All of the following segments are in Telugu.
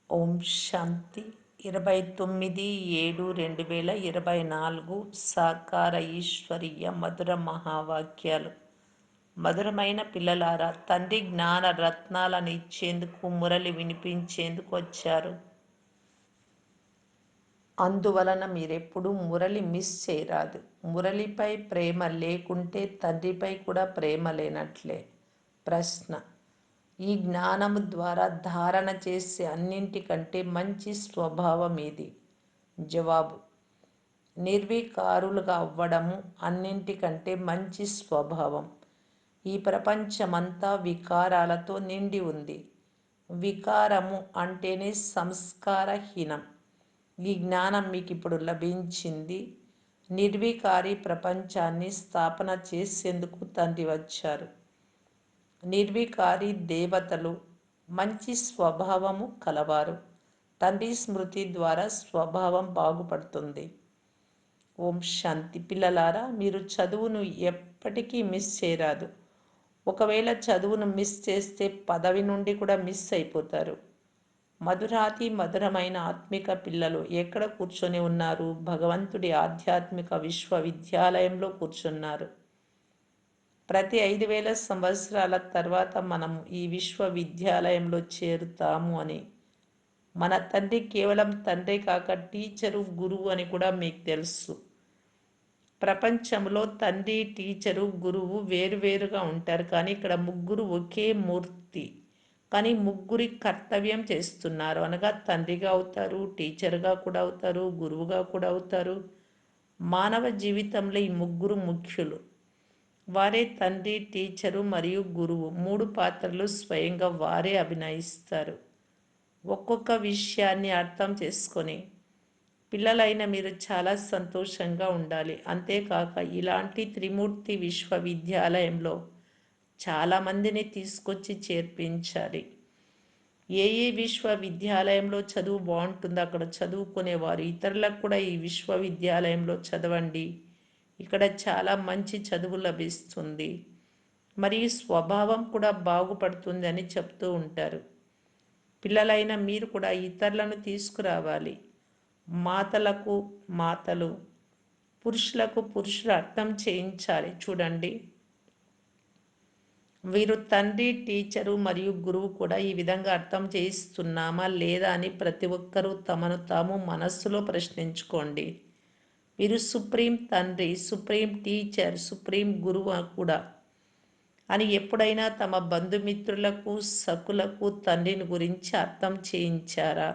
ఓం శాంతి 29/7/2024 సాకార ఈశ్వరీయ మధుర మహావాక్యాలు. మధురమైన పిల్లలారా, తండ్రి జ్ఞాన రత్నాలను ఇచ్చేందుకు మురళి వినిపించేందుకు వచ్చారు. అందువలన మీరెప్పుడు మురళి మిస్ చేయరాదు. మురళిపై ప్రేమ లేకుంటే తండ్రిపై కూడా ప్రేమ లేనట్లే. ప్రశ్న: ఈ జ్ఞానము ద్వారా ధారణ చేసే అన్నింటికంటే మంచి స్వభావం ఏది? జవాబు: నిర్వికారులుగా అవ్వడము అన్నింటికంటే మంచి స్వభావం. ఈ ప్రపంచమంతా వికారాలతో నిండి ఉంది. వికారము అంటేనే సంస్కారహీనం. ఈ జ్ఞానం మీకు ఇప్పుడు లభించింది. నిర్వికారి ప్రపంచాన్ని స్థాపన చేసేందుకు తండ్రి వచ్చారు. నిర్వికారి దేవతలు మంచి స్వభావము కలవారు. తండ్రి స్మృతి ద్వారా స్వభావం బాగుపడుతుంది. ఓం శాంతి. పిల్లలారా, మీరు చదువును ఎప్పటికీ మిస్ చేయరాదు. ఒకవేళ చదువును మిస్ చేస్తే పదవి నుండి కూడా మిస్ అయిపోతారు. మధురాతి మధురమైన ఆత్మిక పిల్లలు ఎక్కడ కూర్చొని ఉన్నారు? భగవంతుడి ఆధ్యాత్మిక విశ్వవిద్యాలయంలో కూర్చున్నారు. ప్రతి 5,000 సంవత్సరాల తర్వాత మనం ఈ విశ్వవిద్యాలయంలో చేరుతాము అని. మన తండ్రి కేవలం తండ్రి కాక టీచరు, గురువు అని కూడా మీకు తెలుసు. ప్రపంచంలో తండ్రి, టీచరు, గురువు వేరువేరుగా ఉంటారు, కానీ ఇక్కడ ముగ్గురు ఒకే మూర్తి. కానీ ముగ్గురి కర్తవ్యం చేస్తున్నారు. అనగా తండ్రిగా అవుతారు, టీచర్గా కూడా అవుతారు, గురువుగా కూడా అవుతారు. మానవ జీవితంలో ఈ ముగ్గురు ముఖ్యులు. వారే తండ్రి, టీచరు మరియు గురువు. 3 పాత్రలు స్వయంగా వారే అభినయిస్తారు. ఒక్కొక్క విషయాన్ని అర్థం చేసుకొని పిల్లలైన మీరు చాలా సంతోషంగా ఉండాలి. అంతేకాక ఇలాంటి త్రిమూర్తి విశ్వవిద్యాలయంలో చాలామందిని తీసుకొచ్చి చేర్పించాలి. ఏ విశ్వవిద్యాలయంలో చదువు బాగుంటుందో అక్కడ చదువుకునేవారు ఇతరులకు కూడా ఈ విశ్వవిద్యాలయంలో చదవండి, ఇక్కడ చాలా మంచి చదువు లభిస్తుంది, మరియు స్వభావం కూడా బాగుపడుతుంది అని చెప్తూ ఉంటారు. పిల్లలైన మీరు కూడా ఇతరులను తీసుకురావాలి. మాతలకు మాతలు, పురుషులకు పురుషులు అర్థం చేయించాలి. చూడండి, వీరు తండ్రి, టీచరు మరియు గురువు కూడా ఈ విధంగా అర్థం చేయిస్తున్నామా లేదా అని ప్రతి ఒక్కరూ తమను తాము మనస్సులో ప్రశ్నించుకోండి. వీరు సుప్రీం తండ్రి, సుప్రీం టీచర్, సుప్రీం గురువు కూడా అని ఎప్పుడైనా తమ బంధుమిత్రులకు, సకులకు తండ్రిని గురించి అర్థం చేయించారా?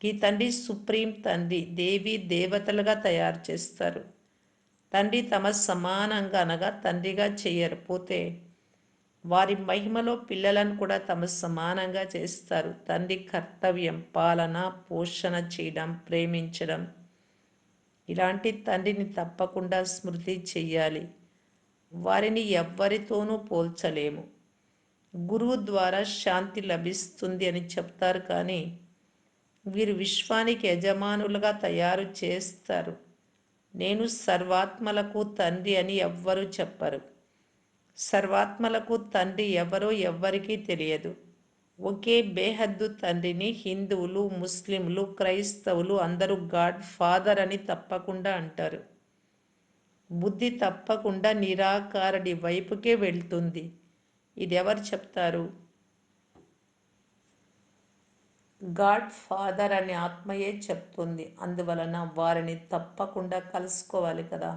ఈ తండ్రి సుప్రీం తండ్రి, దేవి దేవతలుగా తయారు చేస్తారు. తండ్రి తమ సమానంగా అనగా తండ్రిగా చేయకపోతే వారి మహిమలో పిల్లలను కూడా తమ సమానంగా చేస్తారు. తండ్రి కర్తవ్యం పాలన, పోషణ చేయడం, ప్రేమించడం. ఇలాంటి తండ్రిని తప్పకుండా స్మృతి చెయ్యాలి. వారిని ఎవ్వరితోనూ పోల్చలేము. గురువు ద్వారా శాంతి లభిస్తుంది అని చెప్తారు, కానీ వీరు విశ్వానికి యజమానులుగా తయారు చేస్తారు. నేను సర్వాత్మలకు తండ్రి అని ఎవ్వరూ చెప్పరు. సర్వాత్మలకు తండ్రి ఎవరో ఎవ్వరికీ తెలియదు. ఒకే బేహద్దు తండ్రిని హిందువులు, ముస్లింలు, క్రైస్తవులు అందరూ గాడ్ ఫాదర్ అని తప్పకుండా అంటారు. బుద్ధి తప్పకుండా నిరాకారుడి వైపుకే వెళ్తుంది. ఇది ఎవరు చెప్తారు? గాడ్ ఫాదర్ అనే ఆత్మయే చెప్తుంది. అందువలన వారిని తప్పకుండా కలుసుకోవాలి కదా.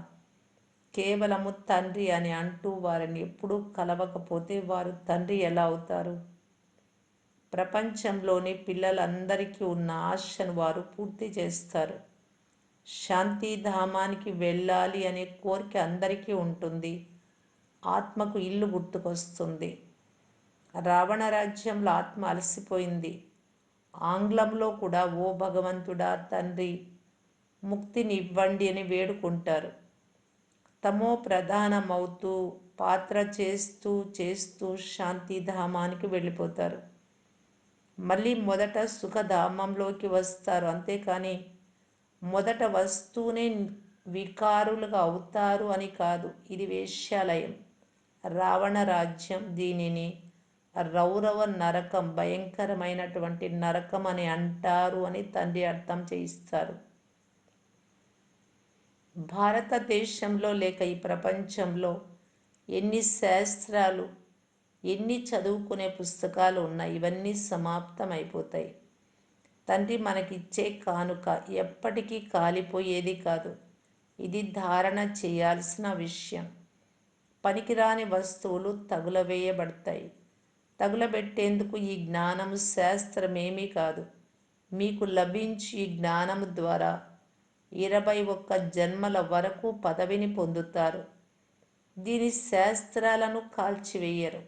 కేవలము తండ్రి అని అంటూ వారిని ఎప్పుడూ కలవకపోతే వారు తండ్రి ఎలా అవుతారు? ప్రపంచంలోని పిల్లలందరికీ ఉన్న ఆశను వారు పూర్తి చేస్తారు. శాంతిధామానికి వెళ్ళాలి అనే కోరిక అందరికీ ఉంటుంది. ఆత్మకు ఇల్లు గుర్తుకొస్తుంది. రావణ రాజ్యంలో ఆత్మ అలసిపోయింది. ఆంగ్లంలో కూడా ఓ భగవంతుడా తండ్రి, ముక్తిని ఇవ్వండి అని వేడుకుంటారు. తమో ప్రధానమవుతూ పాత్ర చేస్తూ చేస్తూ శాంతిధామానికి వెళ్ళిపోతారు. మళ్ళీ మొదట సుఖధామంలోకి వస్తారు. అంతేకాని మొదట వస్తూనే వికారులుగా అవుతారు అని కాదు. ఇది వేశ్యాలయం, రావణ రాజ్యం. దీనిని రౌరవ నరకం, భయంకరమైనటువంటి నరకం అని అంటారు అని తండ్రి అర్థం చేయిస్తారు. భారతదేశంలో లేక ఈ ప్రపంచంలో ఎన్ని శాస్త్రాలు, ఎన్ని చదువుకునే పుస్తకాలు ఉన్నాయి, ఇవన్నీ సమాప్తం అయిపోతాయి. తండ్రి మనకిచ్చే కానుక ఎప్పటికీ కాలిపోయేది కాదు. ఇది ధారణ చేయాల్సిన విషయం. పనికిరాని వస్తువులు తగులవేయబడతాయి. తగులబెట్టేందుకు ఈ జ్ఞానము శాస్త్రమేమీ కాదు. మీకు లభించి ఈ జ్ఞానము ద్వారా 21 జన్మల వరకు పదవిని పొందుతారు. దీని శాస్త్రాలను కాల్చివేయరు.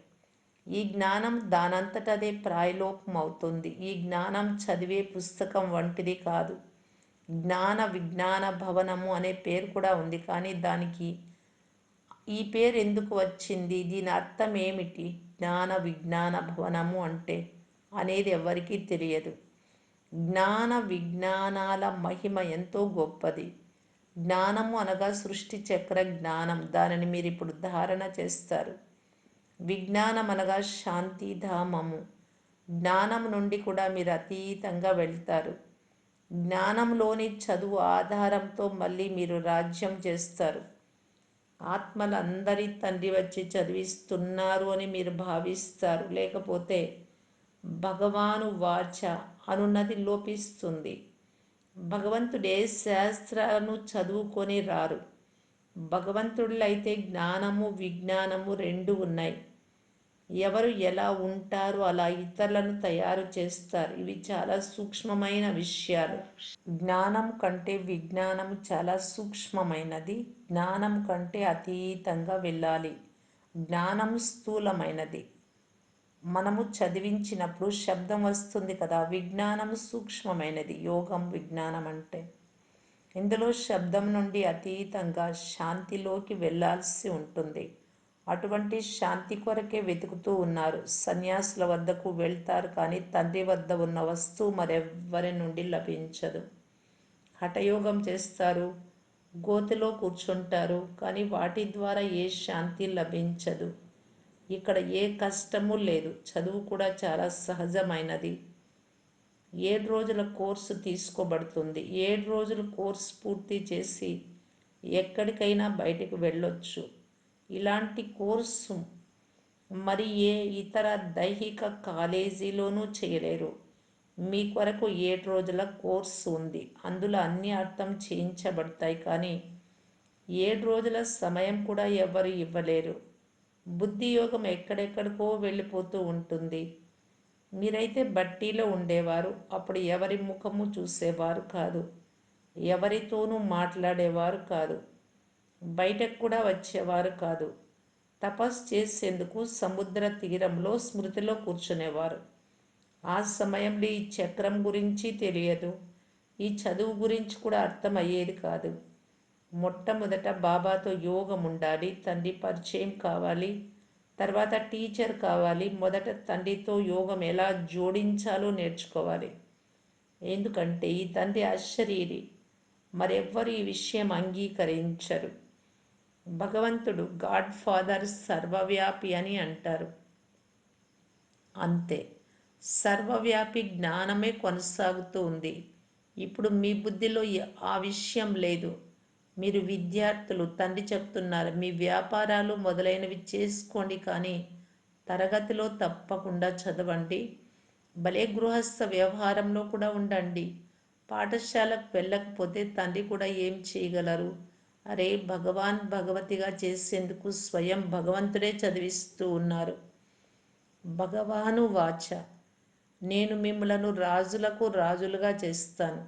ఈ జ్ఞానం దానంతటదే ప్రాయలోపం అవుతుంది. ఈ జ్ఞానం చదివే పుస్తకం వంటిది కాదు. జ్ఞాన విజ్ఞాన భవనము అనే పేరు కూడా ఉంది. కానీ దానికి ఈ పేరు ఎందుకు వచ్చింది, దీని అర్థం ఏమిటి, జ్ఞాన విజ్ఞాన భవనము అంటే అనేది ఎవరికీ తెలియదు. జ్ఞాన విజ్ఞానాల మహిమ ఎంతో గొప్పది. జ్ఞానము అనగా సృష్టి చక్ర జ్ఞానం. దానిని మీరు ఇప్పుడు ధారణ చేస్తారు. విజ్ఞానం అనగా శాంతిధామము. జ్ఞానం నుండి కూడా మీరు అతీతంగా వెళ్తారు. జ్ఞానంలోని చదువు ఆధారంతో మళ్ళీ మీరు రాజ్యం చేస్తారు. ఆత్మలందరి తండ్రి వచ్చి చదివిస్తున్నారు అని మీరు భావిస్తారు. లేకపోతే భగవాను వాచ అనున్నది లోపిస్తుంది. భగవంతుడే శాస్త్రాలను చదువుకొని రారు. భగవంతుళ్ళైతే జ్ఞానము విజ్ఞానము రెండు ఉన్నాయి. ఎవరు ఎలా ఉంటారో అలా ఇతరులను తయారు చేస్తారు. ఇవి చాలా సూక్ష్మమైన విషయాలు. జ్ఞానం కంటే విజ్ఞానం చాలా సూక్ష్మమైనది. జ్ఞానం కంటే అతీతంగా వెళ్ళాలి. జ్ఞానం స్థూలమైనది. మనము చదివించినప్పుడు శబ్దం వస్తుంది కదా. విజ్ఞానం సూక్ష్మమైనది. యోగం విజ్ఞానం అంటే ఇందులో శబ్దం నుండి అతీతంగా శాంతిలోకి వెళ్ళాల్సి ఉంటుంది. అటువంటి శాంతి కొరకే వెతుకుతూ ఉన్నారు. సన్యాసుల వద్దకు వెళ్తారు, కానీ తండ్రి వద్ద ఉన్న వస్తువు మరెవ్వరి నుండి లభించదు. హఠయోగం చేస్తారు, గోతిలో కూర్చుంటారు, కానీ వాటి ద్వారా ఏ శాంతి లభించదు. ఇక్కడ ఏ కష్టము లేదు. చదువు కూడా చాలా సహజమైనది. 7 రోజుల కోర్సు తీసుకోబడుతుంది. 7 రోజులు కోర్సు పూర్తి చేసి ఎక్కడికైనా బయటకు వెళ్ళొచ్చు. ఇలాంటి కోర్సు మరి ఏ ఇతర దైహిక కాలేజీలోనూ చేయలేరు. మీ కొరకు 7 రోజుల కోర్సు ఉంది. అందులో అన్నీ అర్థం చేయించబడతాయి. కానీ 7 రోజుల సమయం కూడా ఎవరు ఇవ్వలేరు. బుద్ధి యోగం ఎక్కడెక్కడికో వెళ్ళిపోతూ ఉంటుంది. మీరైతే బట్టీలో ఉండేవారు. అప్పుడు ఎవరి ముఖము చూసేవారు కాదు, ఎవరితోనూ మాట్లాడేవారు కాదు, బయటకు కూడా వచ్చేవారు కాదు. తపస్సు చేసేందుకు సముద్ర తీరంలో స్మృతిలో కూర్చునేవారు. ఆ సమయంలో ఈ చక్రం గురించి తెలియదు. ఈ చదువు గురించి కూడా అర్థమయ్యేది కాదు. మొట్టమొదట బాబాతో యోగం ఉండాలి, తండ్రి పరిచయం కావాలి, తర్వాత టీచర్ కావాలి. మొదట తండ్రితో యోగం ఎలా జోడించాలో నేర్చుకోవాలి. ఎందుకంటే ఈ తండ్రి అశరీరి. మరెవ్వరు ఈ విషయం అంగీకరించరు. భగవంతుడు గాడ్ ఫాదర్ సర్వవ్యాపి అని అంటారు. అంతే, సర్వవ్యాపి జ్ఞానమే కొనసాగుతూ ఉంది. ఇప్పుడు మీ బుద్ధిలో ఆ విషయం లేదు. మీరు విద్యార్థులు. తండ్రి చెప్తున్నారు, మీ వ్యాపారాలు మొదలైనవి చేసుకోండి, కానీ తరగతిలో తప్పకుండా చదవండి. భలే గృహస్థ వ్యవహారంలో కూడా ఉండండి. పాఠశాలకు వెళ్ళకపోతే తండ్రి కూడా ఏం చేయగలరు? అరే, భగవాన్ భగవతిగా చేసేందుకు స్వయం భగవంతుడే చదివిస్తూ ఉన్నారు. భగవాను వాచ, నేను మిమ్మలను రాజులకు రాజులుగా చేస్తాను.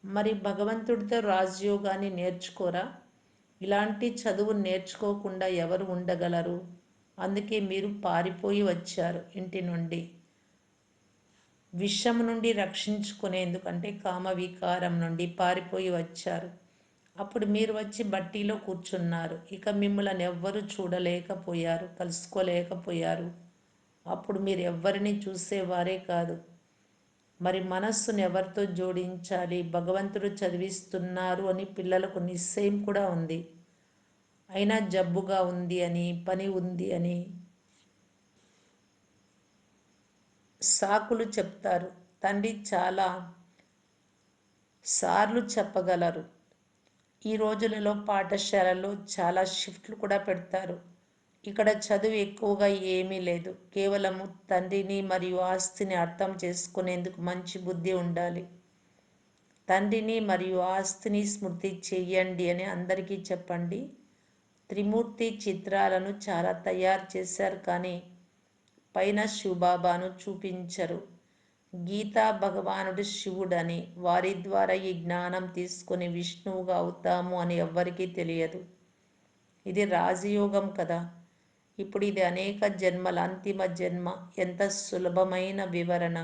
మరి భగవంతుడితో రాజయోగాన్ని నేర్చుకోరా? ఇలాంటి చదువు నేర్చుకోకుండా ఎవరు ఉండగలరు? అందుకే మీరు పారిపోయి వచ్చారు ఇంటి నుండి. విషం నుండి రక్షించుకునేందుకంటే కామ వికారం నుండి పారిపోయి వచ్చారు. అప్పుడు మీరు వచ్చి బట్టీలో కూర్చున్నారు. ఇక మిమ్మల్ని ఎవ్వరూ చూడలేకపోయారు, కలుసుకోలేకపోయారు. అప్పుడు మీరు ఎవ్వరిని చూసేవారే కాదు. మరి మనస్సును ఎవరితో జోడించాలి? భగవంతుడు చదివిస్తున్నారు అని పిల్లలకు నిశ్చయం కూడా ఉంది. అయినా జబ్బుగా ఉంది అని, పని ఉంది అని, సాకులు చెప్తారు. తండ్రి చాలా సార్లు చెప్పగలరు. ఈ రోజులలో పాఠశాలల్లో చాలా షిఫ్ట్లు కూడా పెడతారు. ఇక్కడ చదువు ఎక్కువగా ఏమీ లేదు. కేవలము తండ్రిని మరియు ఆస్తిని అర్థం చేసుకునేందుకు మంచి బుద్ధి ఉండాలి. తండ్రిని మరియు ఆస్తిని స్మృతి చెయ్యండి అని అందరికీ చెప్పండి. త్రిమూర్తి చిత్రాలను చాలా తయారు చేశారు, కానీ పైన శివబాబాను చూపించరు. గీతా భగవానుడు శివుడని, వారి ద్వారా ఈ జ్ఞానం తీసుకుని విష్ణువుగా అవుతాము అని ఎవ్వరికీ తెలియదు. ఇది రాజయోగం కదా. ఇప్పుడు ఇది అనేక జన్మల అంతిమ జన్మ. ఎంత సులభమైన వివరణ.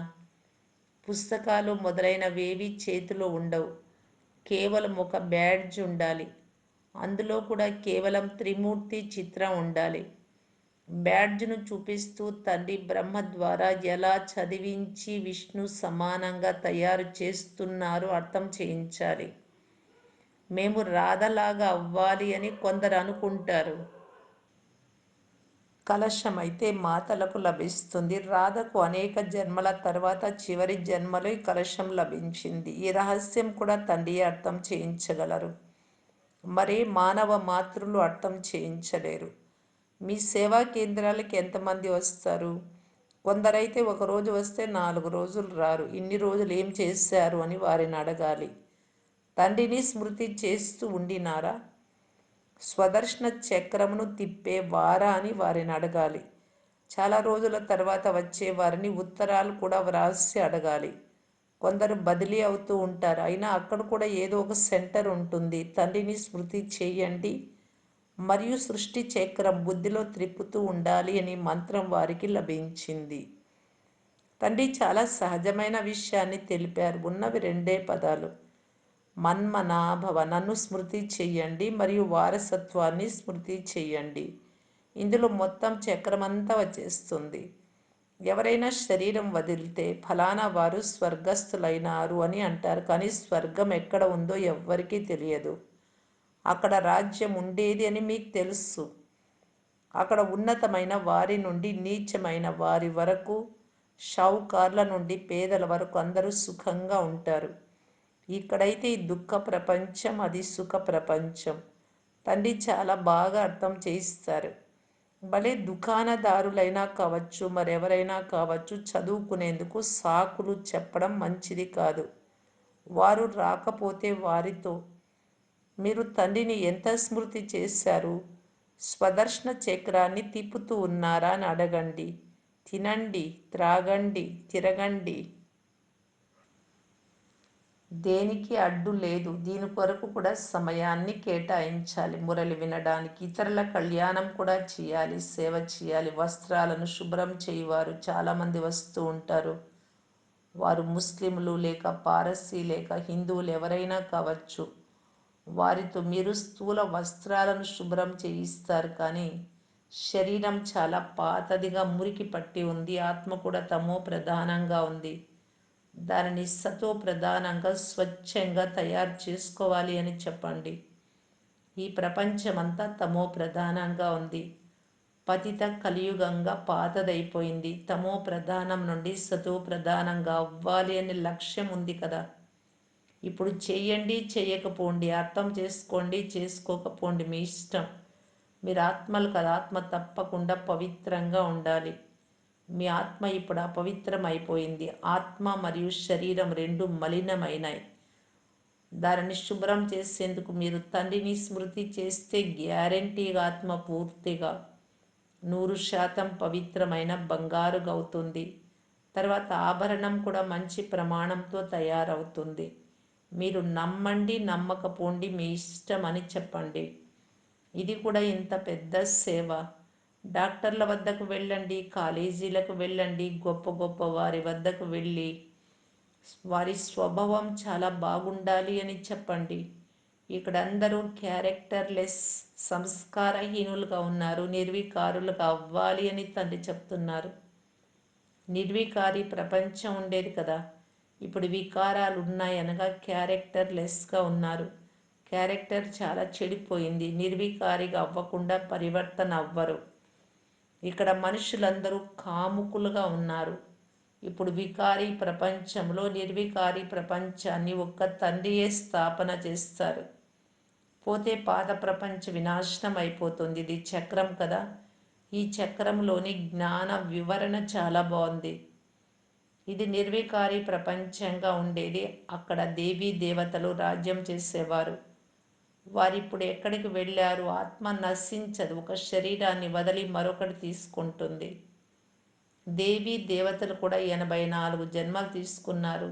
పుస్తకాలు మొదలైనవేవి చేతిలో ఉండవు. కేవలం ఒక బ్యాడ్జ్ ఉండాలి. అందులో కూడా కేవలం త్రిమూర్తి చిత్రం ఉండాలి. బ్యాడ్జ్ను చూపిస్తూ తండ్రి బ్రహ్మ ద్వారా ఎలా చదివించి విష్ణు సమానంగా తయారు చేస్తున్నారో అర్థం చేయించాలి. మేము రాధలాగా అవ్వాలి అని కొందరు అనుకుంటారు. కలశం అయితే మాతలకు లభిస్తుంది. రాధకు అనేక జన్మల తర్వాత చివరి జన్మలో ఈ కలశం లభించింది. ఈ రహస్యం కూడా తండ్రి అర్థం చేయించగలరు. మరే మానవ మాతృలు అర్థం చేయించలేరు. మీ సేవా కేంద్రాలకి ఎంతమంది వస్తారు? కొందరైతే ఒకరోజు వస్తే 4 రోజులు రారు. ఇన్ని రోజులు ఏం చేశారు అని వారిని అడగాలి. తండ్రిని స్మృతి చేస్తూ ఉండినారా? స్వదర్శన చక్రమును తిప్పే వారా అని వారిని అడగాలి. చాలా రోజుల తర్వాత వచ్చే వారిని ఉత్తరాలు కూడా వ్రాసి అడగాలి. కొందరు బదిలీ అవుతూ ఉంటారు. అయినా అక్కడ కూడా ఏదో ఒక సెంటర్ ఉంటుంది. తండ్రిని స్మృతి చేయండి మరియు సృష్టి చక్రం బుద్ధిలో త్రిప్పుతూ ఉండాలి అని మంత్రం వారికి లభించింది. తండ్రి చాలా సహజమైన విషయాన్ని తెలిపారు. ఉన్నవి రెండే పదాలు: మన్మనాభవ. నన్ను స్మృతి చెయ్యండి మరియు వారసత్వాన్ని స్మృతి చెయ్యండి. ఇందులో మొత్తం చక్రమంతా వచ్చేస్తుంది. ఎవరైనా శరీరం వదిలితే ఫలానా వారు స్వర్గస్థులైనారు అని అంటారు, కానీ స్వర్గం ఎక్కడ ఉందో ఎవ్వరికీ తెలియదు. అక్కడ రాజ్యం ఉండేది అని మీకు తెలుసు. అక్కడ ఉన్నతమైన వారి నుండి నీచమైన వారి వరకు, షావుకార్ల నుండి పేదల వరకు అందరూ సుఖంగా ఉంటారు. ఇక్కడైతే ఈ దుఃఖ ప్రపంచం, అది సుఖ ప్రపంచం. తండ్రి చాలా బాగా అర్థం చేయిస్తారు. భలే దుకాణదారులైనా కావచ్చు, మరెవరైనా కావచ్చు, చదువుకునేందుకు సాకులు చెప్పడం మంచిది కాదు. వారు రాకపోతే వారితో మీరు తండ్రిని ఎంత స్మృతి చేశారు? స్వదర్శన చక్రాన్ని తిప్పుతూ ఉన్నారా అని అడగండి. తినండి, త్రాగండి, తిరగండి. దేనికి అడ్డు లేదు. దీని కొరకు కూడా సమయాన్ని కేటాయించాలి. మురళి వినడానికి, ఇతరుల కళ్యాణం కూడా చేయాలి, సేవ చేయాలి. వస్త్రాలను శుభ్రం చేయవారు చాలామంది వస్తూ ఉంటారు. వారు ముస్లింలు లేక పారసీ లేక హిందువులు ఎవరైనా కావచ్చు. వారితో మీరు స్థూల వస్త్రాలను శుభ్రం చేయిస్తారు, కానీ శరీరం చాలా పాతదిగా మురికి పట్టి ఉంది. ఆత్మ కూడా తమో ప్రధానంగా ఉంది. దానిని సతో ప్రధానంగా స్వచ్ఛంగా తయారు చేసుకోవాలి అని చెప్పండి. ఈ ప్రపంచమంతా తమో ప్రధానంగా ఉంది. పతిత కలియుగంగా పాతదైపోయింది. తమో ప్రధానం నుండి సతో ప్రధానంగా అవ్వాలి అనే లక్ష్యం ఉంది కదా. ఇప్పుడు చెయ్యండి, చెయ్యకపోండి, అర్థం చేసుకోండి, చేసుకోకపోండి, మీ ఇష్టం. మీరు ఆత్మలు కదా. ఆత్మ తప్పకుండా పవిత్రంగా ఉండాలి. మీ ఆత్మ ఇప్పుడు అపవిత్రం అయిపోయింది. ఆత్మ మరియు శరీరం రెండు మలినమైనాయి. దానిని శుభ్రం చేసేందుకు మీరు తండ్రిని స్మృతి చేస్తే గ్యారెంటీగా ఆత్మ పూర్తిగా 100% పవిత్రమైన బంగారుగా అవుతుంది. తర్వాత ఆభరణం కూడా మంచి ప్రమాణంతో తయారవుతుంది. మీరు నమ్మండి, నమ్మకపోండి, మీ ఇష్టం అని చెప్పండి. ఇది కూడా ఇంత పెద్ద సేవ. డాక్టర్ల వద్దకు వెళ్ళండి, కాలేజీలకు వెళ్ళండి, గొప్ప గొప్ప వారి వద్దకు వెళ్ళి వారి స్వభావం చాలా బాగుండాలి అని చెప్పండి. ఇక్కడ అందరూ క్యారెక్టర్లెస్, సంస్కారహీనులుగా ఉన్నారు. నిర్వికారులుగా అవ్వాలి అని తండ్రి చెప్తున్నారు. నిర్వికారి ప్రపంచం ఉండేది కదా. ఇప్పుడు వికారాలు ఉన్నాయనగా క్యారెక్టర్లెస్గా ఉన్నారు. క్యారెక్టర్ చాలా చెడిపోయింది. నిర్వికారిగా అవ్వకుండా పరివర్తన అవ్వరు. ఇక్కడ మనుషులందరూ కాముకులుగా ఉన్నారు. ఇప్పుడు వికారీ ప్రపంచంలో నిర్వికారి ప్రపంచాన్ని ఒక్క తండ్రియే స్థాపన చేస్తారు. పోతే పాత ప్రపంచ వినాశనం అయిపోతుంది. ఇది చక్రం కదా. ఈ చక్రంలోని జ్ఞాన వివరణ చాలా బాగుంది. ఇది నిర్వికారి ప్రపంచంగా ఉండేది. అక్కడ దేవీ దేవతలు రాజ్యం చేసేవారు. వారిప్పుడు ఎక్కడికి వెళ్ళారు? ఆత్మ నశించదు, ఒక శరీరాన్ని వదిలి మరొకటి తీసుకుంటుంది. దేవీ దేవతలు కూడా 84 జన్మలు తీసుకున్నారు.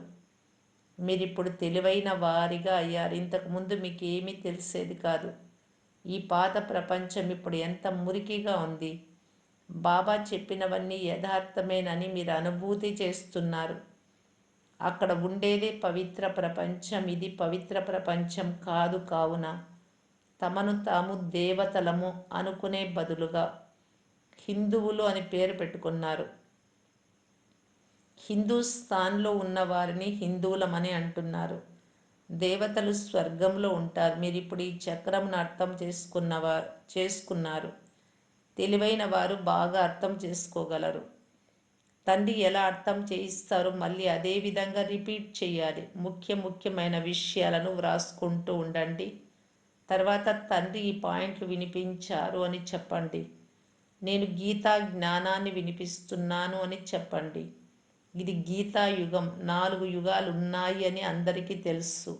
మీరిప్పుడు తెలివైన వారిగా అయ్యారు. ఇంతకుముందు మీకు ఏమీ తెలిసేది కాదు. ఈ పాత ప్రపంచం ఇప్పుడు ఎంత మురికిగా ఉంది. బాబా చెప్పినవన్నీ యథార్థమేనని మీరు అనుభూతి చేస్తున్నారు. అక్కడ ఉండేదే పవిత్ర ప్రపంచం, ఇది పవిత్ర ప్రపంచం కాదు. కావున తమను తాము దేవతలము అనుకునే బదులుగా హిందువులు అని పేరు పెట్టుకున్నారు. హిందూస్థాన్లో ఉన్న వారిని హిందువులమని అంటున్నారు. దేవతలు స్వర్గంలో ఉంటారు. మీరు ఇప్పుడు ఈ చక్రంను అర్థం చేసుకున్నారు. తెలివైన వారు బాగా అర్థం చేసుకోగలరు. తండ్రి ఎలా అర్థం చేయిస్తారో మళ్ళీ అదే విధంగా రిపీట్ చేయాలి. ముఖ్యమైన విషయాలను వ్రాసుకుంటూ ఉండండి. తర్వాత తండ్రి ఈ పాయింట్లు వినిపించారు అని చెప్పండి. నేను గీతా జ్ఞానాన్ని వినిపిస్తున్నాను అని చెప్పండి. ఇది గీతాయుగం. 4 యుగాలు ఉన్నాయి అని అందరికీ తెలుసు.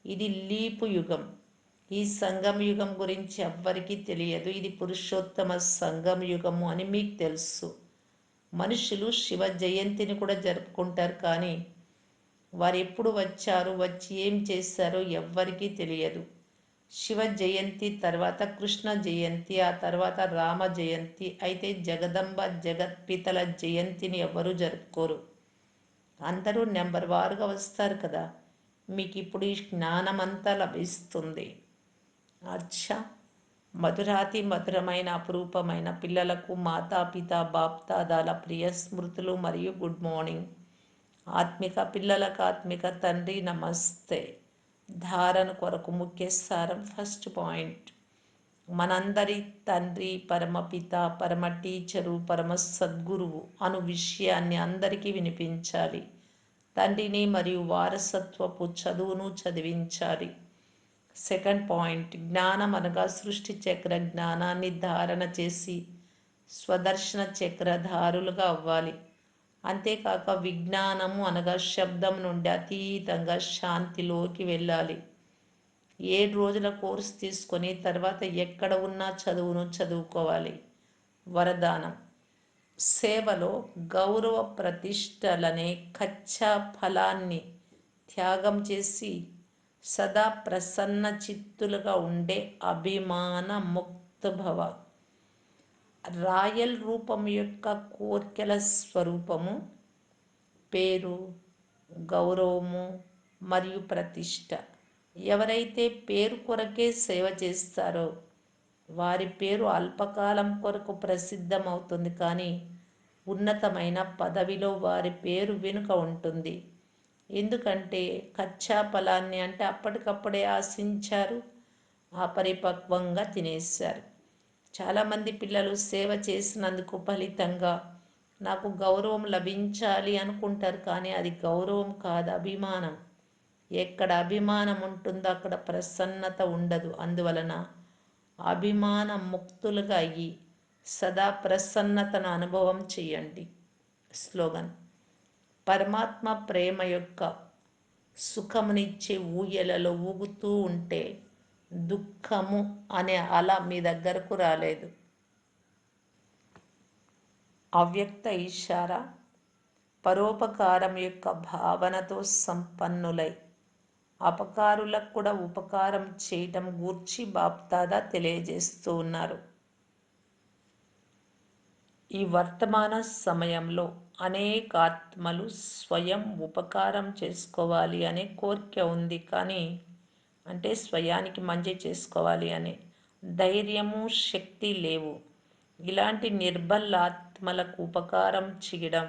ఇది లీపు యుగం. ఈ సంగమ యుగం గురించి ఎవ్వరికీ తెలియదు. ఇది పురుషోత్తమ సంగమ యుగము అని మీకు తెలుసు. మనుషులు శివ జయంతిని కూడా జరుపుకుంటారు, కానీ వారు ఎప్పుడు వచ్చారు, వచ్చి ఏం చేశారో ఎవ్వరికీ తెలియదు. శివ జయంతి తర్వాత కృష్ణ జయంతి, ఆ తర్వాత రామ జయంతి. అయితే జగదంబ జగత్పితల జయంతిని ఎవరూ జరుపుకోరు. అందరూ నెంబర్ వారుగా వస్తారు కదా. మీకు ఇప్పుడు ఈ జ్ఞానమంతా లభిస్తుంది. అచ్చా, మధురాతి మధురమైన అపురూపమైన పిల్లలకు మాతాపిత బాప్దాదాల ప్రియ స్మృతులు మరియు గుడ్ మార్నింగ్. ఆత్మిక పిల్లలకు ఆత్మిక తండ్రి నమస్తే. ధారణ కొరకు ముఖ్య సారం. ఫస్ట్ పాయింట్, మనందరి తండ్రి పరమపిత, పరమ టీచరు, పరమ సద్గురువు అను విషయాన్ని అందరికీ వినిపించాలి. తండ్రిని మరియు వారసత్వపు చదువును చదివించాలి. సెకండ్ పాయింట్, జ్ఞానం అనగా సృష్టి చక్ర జ్ఞానాన్ని ధారణ చేసి స్వదర్శన చక్రధారులుగా అవ్వాలి. అంతేకాక విజ్ఞానము అనగా శబ్దం నుండి అతీతంగా శాంతిలోకి వెళ్ళాలి. 7 రోజుల కోర్సు తీసుకొని తర్వాత ఎక్కడ ఉన్నా చదువును చదువుకోవాలి. వరదానం, సేవలో గౌరవ ప్రతిష్టలనే కచ్చా ఫలాన్ని త్యాగం చేసి సదా ప్రసన్న చిత్తులుగా ఉండే అభిమాన ముక్త భవ. రాయల్ రూపం యొక్క కోర్కెల స్వరూపము పేరు, గౌరవము మరియు ప్రతిష్ట. ఎవరైతే పేరు కొరకే సేవ చేస్తారో వారి పేరు అల్పకాలం కొరకు ప్రసిద్ధమవుతుంది, కానీ ఉన్నతమైన పదవిలో వారి పేరు వెనుక ఉంటుంది. ఎందుకంటే కచ్చా ఫలాన్ని అంటే అప్పటికప్పుడే ఆశించారు, అపరిపక్వంగా తినేశారు. చాలామంది పిల్లలు సేవ చేసినందుకు ఫలితంగా నాకు గౌరవం లభించాలి అనుకుంటారు, కానీ అది గౌరవం కాదు, అభిమానం. ఎక్కడ అభిమానం ఉంటుందో అక్కడ ప్రసన్నత ఉండదు. అందువలన అభిమాన ముక్తులుగా అయ్యి సదా ప్రసన్నతను అనుభవం చేయండి. స్లోగన్, పరమాత్మ ప్రేమ యొక్క సుఖమునిచ్చే ఊయలలో ఊగుతూ ఉంటే దుఃఖము అనే అల మీ దగ్గరకు రాలేదు. అవ్యక్త ఇషారా, పరోపకారం యొక్క భావనతో సంపన్నులై అపకారులకు కూడా ఉపకారం చేయటం గూర్చి బాప్దాదా తెలియజేస్తూ ఉన్నారు. ఈ వర్తమాన సమయంలో అనేక ఆత్మలు స్వయం ఉపకారం చేసుకోవాలి అనే కోరిక ఉంది, కానీ అంటే స్వయానికి మంచి చేసుకోవాలి అనే ధైర్యము శక్తి లేవు. ఇలాంటి నిర్బల ఆత్మలకు ఉపకారం చేయడం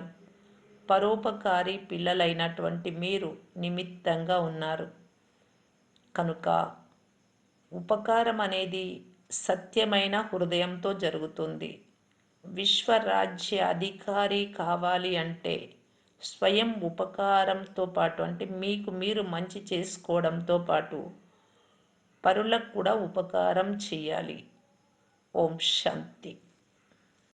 పరోపకారి పిల్లలైనటువంటి మీరు నిమిత్తంగా ఉన్నారు. కనుక ఉపకారం అనేది సత్యమైన హృదయంతో జరుగుతుంది. విశ్వరాజ్య అధికారి కావాలి అంటే స్వయం ఉపకారంతో పాటు అంటే మీకు మీరు మంచి చేసుకోవడంతో పాటు పరులకు కూడా ఉపకారం చేయాలి. ఓం శాంతి.